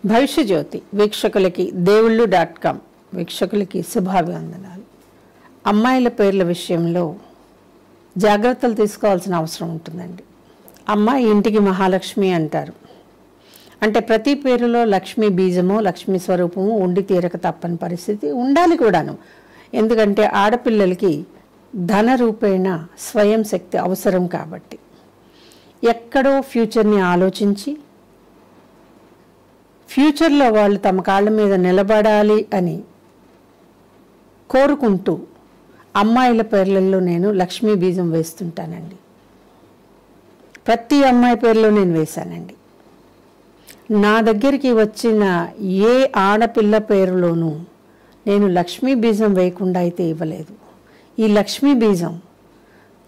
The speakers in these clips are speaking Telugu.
భవిష్యజ్యోతి వీక్షకులకి దేవుళ్ళు.com వీక్షకులకి శుభాభివందనాలు. అమ్మాయిల పేర్ల విషయంలో జాగ్రత్తలు తీసుకోవాల్సిన అవసరం ఉంటుందండి. అమ్మాయి ఇంటికి మహాలక్ష్మి అంటారు. అంటే ప్రతి పేరులో లక్ష్మీ బీజము, లక్ష్మీ స్వరూపము ఉండి తీరక తప్పని పరిస్థితి ఉండాలి కూడాను. ఎందుకంటే ఆడపిల్లలకి ధన రూపేణ స్వయం శక్తి అవసరం కాబట్టి ఎక్కడో ఫ్యూచర్ని ఆలోచించి ఫ్యూచర్లో వాళ్ళు తమ కాళ్ళ మీద నిలబడాలి అని కోరుకుంటూ అమ్మాయిల పేర్లలో నేను లక్ష్మీ బీజం వేస్తుంటానండి. ప్రతి అమ్మాయి పేరులో నేను వేశానండి. నా దగ్గరికి వచ్చిన ఏ ఆడపిల్ల పేరులోనూ నేను లక్ష్మీ బీజం వేయకుండా అయితే ఇవ్వలేదు. ఈ లక్ష్మీ బీజం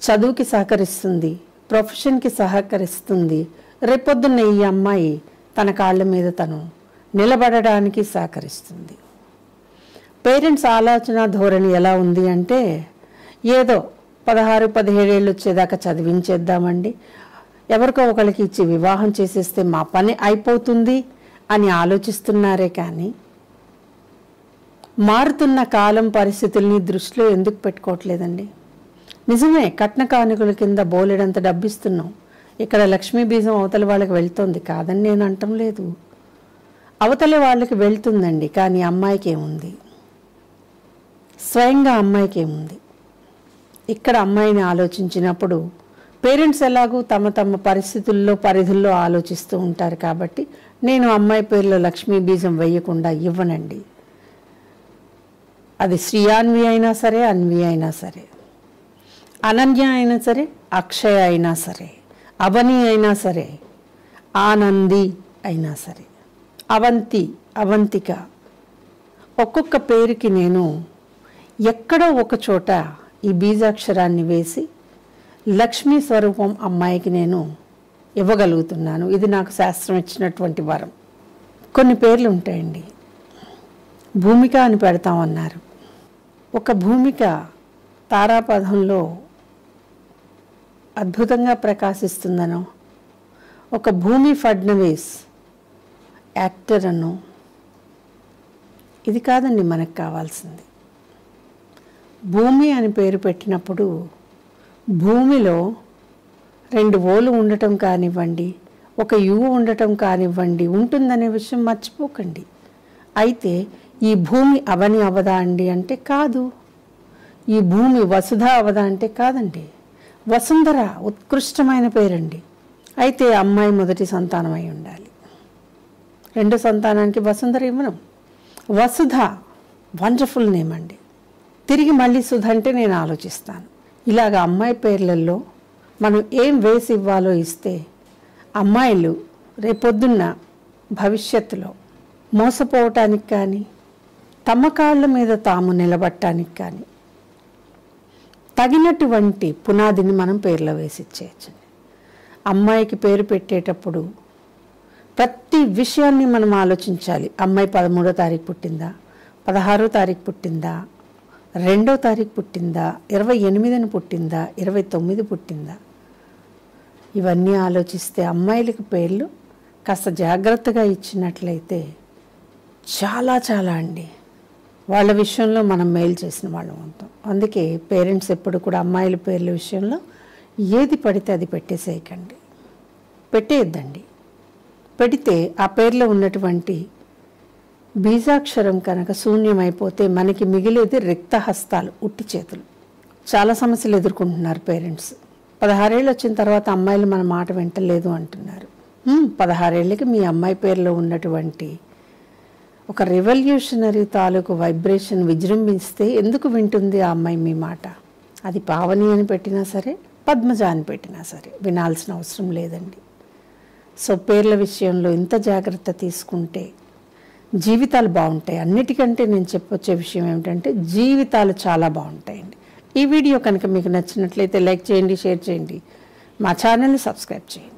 చదువుకి సహకరిస్తుంది, ప్రొఫెషన్కి సహకరిస్తుంది. రేపొద్దున్న ఈ అమ్మాయి తన కాళ్ళ మీద తను నిలబడడానికి సహకరిస్తుంది. పేరెంట్స్ ఆలోచన ధోరణి ఎలా ఉంది అంటే ఏదో 16-17 ఏళ్ళు వచ్చేదాకా చదివించేద్దామండి, ఎవరికో ఒకరికి ఇచ్చి వివాహం చేసేస్తే మా పని అయిపోతుంది అని ఆలోచిస్తున్నారే కానీ మారుతున్న కాలం పరిస్థితుల్ని దృష్టిలో ఎందుకు పెట్టుకోవట్లేదండి? నిజమే, కట్న కానుకల కింద బోలెడంత డబ్బిస్తున్నాం. ఇక్కడ లక్ష్మీ బీజం అవతల వాళ్ళకి వెళ్తుంది కాదని నేను అంటం లేదు. అవతలి వాళ్ళకి వెళ్తుందండి, కానీ అమ్మాయికి ఏముంది? స్వయంగా అమ్మాయికి ఏముంది? ఇక్కడ అమ్మాయిని ఆలోచించినప్పుడు పేరెంట్స్ ఎలాగూ తమ తమ పరిస్థితుల్లో పరిధుల్లో ఆలోచిస్తూ ఉంటారు కాబట్టి నేను అమ్మాయి పేరులో లక్ష్మీ బీజం వేయకుండా ఇవ్వనండి. అది శ్రీయాన్వి అయినా సరే, అన్వి అయినా సరే, అనన్య అయినా సరే, అక్షయ అయినా సరే, అవని అయినా సరే, ఆనంది అయినా సరే, అవంతి, అవంతిక, ఒక్కొక్క పేరుకి నేను ఎక్కడో ఒక చోట ఈ బీజాక్షరాన్ని వేసి లక్ష్మీ స్వరూపం అమ్మాయికి నేను ఇవ్వగలుగుతున్నాను. ఇది నాకు శాస్త్రం ఇచ్చినటువంటి వరం. కొన్ని పేర్లు ఉంటాయండి. భూమిక అని పెడతామన్నారు. ఒక భూమిక తారాపథంలో అద్భుతంగా ప్రకాశిస్తుందనో, ఒక భూమి ఫడ్నవీస్ యాక్టర్ అనో, ఇది కాదండి మనకు కావాల్సింది. భూమి అని పేరు పెట్టినప్పుడు భూమిలో 2 ఓలు ఉండటం కానివ్వండి, ఒక యువు ఉండటం కానివ్వండి ఉంటుందనే విషయం మర్చిపోకండి. అయితే ఈ భూమి అవని అవదా అండి అంటే కాదు. ఈ భూమి వసుధ అవదా అంటే కాదండి. వసుంధర ఉత్కృష్టమైన పేరండి. అయితే అమ్మాయి మొదటి సంతానం అయి ఉండాలి. 2 సంతానానికి వసుంధర ఇవ్వను. వసుధ వండర్ఫుల్ నేమ్ అండి. తిరిగి మళ్ళీ సుధ అంటే నేను ఆలోచిస్తాను. ఇలాగ అమ్మాయి పేర్లలో మనం ఏం వేసి ఇవ్వాలో ఇస్తే అమ్మాయిలు రేపొద్దున్న భవిష్యత్తులో మోసపోవటానికి కానీ తమ కాళ్ళ మీద తాము నిలబడటానికి కానీ తగినటువంటి పునాదిని మనం పేర్లో వేసి ఇచ్చేయచ్చండి. అమ్మాయికి పేరు పెట్టేటప్పుడు ప్రతి విషయాన్ని మనం ఆలోచించాలి. అమ్మాయి 13వ తారీఖు పుట్టిందా, 16వ తారీఖు పుట్టిందా, 2వ తారీఖు పుట్టిందా, 28న పుట్టిందా, 29 పుట్టిందా, ఇవన్నీ ఆలోచిస్తే అమ్మాయిలకి పేర్లు కాస్త జాగ్రత్తగా ఇచ్చినట్లయితే చాలా చాలా అండి వాళ్ళ విషయంలో మనం మేలు చేసిన వాళ్ళం ఉంటాం. అందుకే పేరెంట్స్ ఎప్పుడు కూడా అమ్మాయిల పేర్ల విషయంలో ఏది పడితే అది పెట్టేసేయకండి, పెట్టేయద్దండి. పెడితే ఆ పేర్లో ఉన్నటువంటి బీజాక్షరం కనుక శూన్యమైపోతే మనకి మిగిలేది రిక్త హస్తాలు, ఉట్టి చేతులు. చాలా సమస్యలు ఎదుర్కొంటున్నారు పేరెంట్స్. 16 ఏళ్ళు వచ్చిన తర్వాత అమ్మాయిలు మన మాట వింటలేదు అంటున్నారు. 16 ఏళ్ళకి మీ అమ్మాయి పేరులో ఉన్నటువంటి ఒక రెవల్యూషనరీ తాలూకు వైబ్రేషన్ విజృంభిస్తే ఎందుకు వింటుంది ఆ అమ్మాయి మీ మాట? అది పావని అని పెట్టినా సరే, పద్మజ అని పెట్టినా సరే వినాల్సిన అవసరం లేదండి. సో పేర్ల విషయంలో ఇంత జాగ్రత్త తీసుకుంటే జీవితాలు బాగుంటాయి. అన్నిటికంటే నేను చెప్పొచ్చే విషయం ఏమిటంటే జీవితాలు చాలా బాగుంటాయండి. ఈ వీడియో కనుక మీకు నచ్చినట్లయితే లైక్ చేయండి, షేర్ చేయండి, మా ఛానల్ని సబ్స్క్రైబ్ చేయండి.